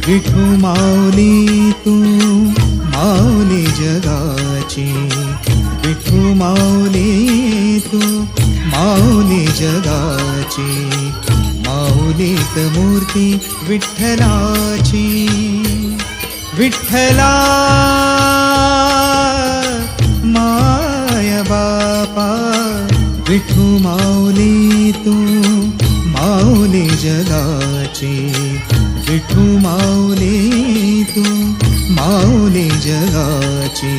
विठू माऊली तू माऊली जगाची, विठू माऊली तू माऊली जगाची, माऊलीत मूर्ती विठ्ठलाची. विठ्ठला माय बापा, विठू माऊली तू माऊली जगाची, विठू माऊली तू माऊली जगाची,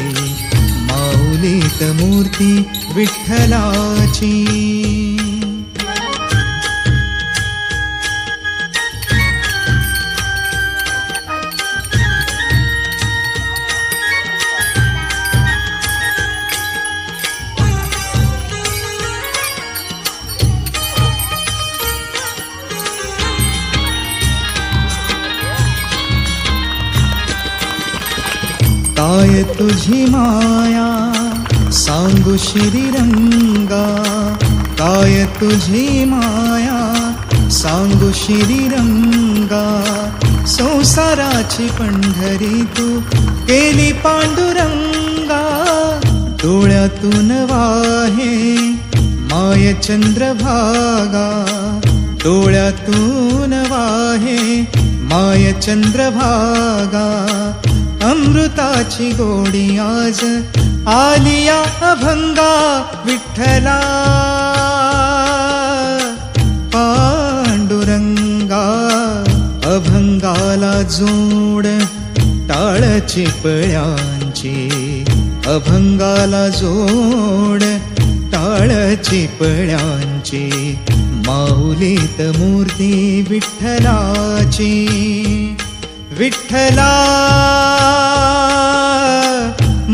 माऊलीत मूर्ती विठ्ठलाची. काय तुझी माया सांगू श्रीरंगा, काय तुझी माया सांगू श्रीरंगा, संसाराची पंढरी तू केली पांडुरंगा. डोळ्यातून वाहे माय चंद्रभागा, डोळ्यातून वाहे माय चंद्रभागा, अमृताची गोडी आज आलिया अभंगा. विठ्ठला पांडुरंगा, अभंगाला जोड टाळ चिपळ्यांची, अभंगाला जोड टाळ चिपळ्यांची, माऊलीत मूर्ती विठ्ठलाची. विठ्ठला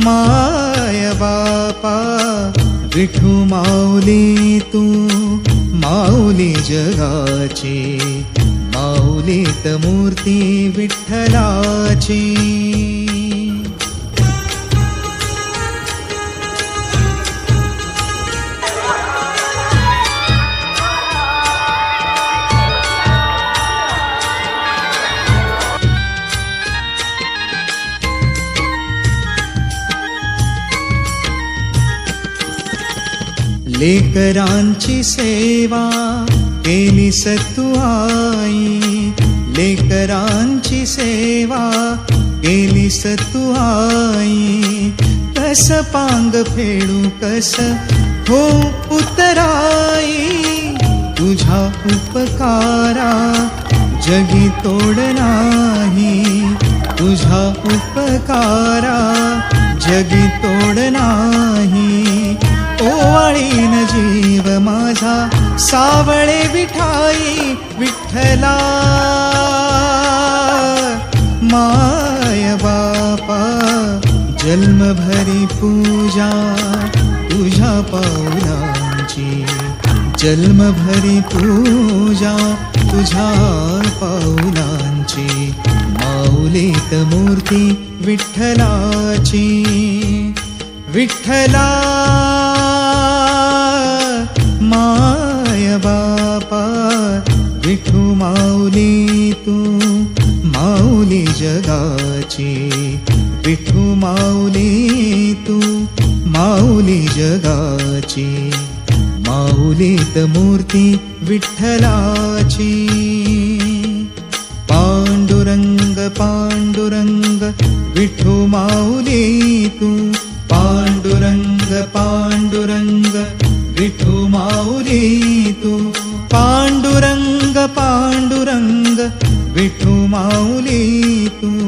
माय बापा, विठू माऊली तू माऊली जगाची, माऊलीत मूर्ती विठ्ठलाची. लेकरांची सेवा केली सतू आई, लेकरांची सेवा केली सतू आई, कस पांग फेडू कस हो उतराई, तुझा उपकारा जगी तोड नाही, तुझा उपकारा जगी तोड नाही. ओवाळीन जीव माझा सावळे विठाई. विठ्ठला माय बापा, जन्मभरी पूजा तुझ्या पाऊलांची, जन्मभरी पूजा तुझ्या पाऊलांची, माऊलीत मूर्ती विठ्ठलाची. विठ्ठला माय बापा, विठू माऊली तू माऊली जगाची, विठू माऊली तू माऊली जगाची, माऊलीत मूर्ती विठ्ठलाची. पांडुरंग पांडुरंग विठू माऊली तू, पांडुरंग पांडुरंग विठू माऊली तू, पांडुरंग पांडुरंग विठू माऊली तू.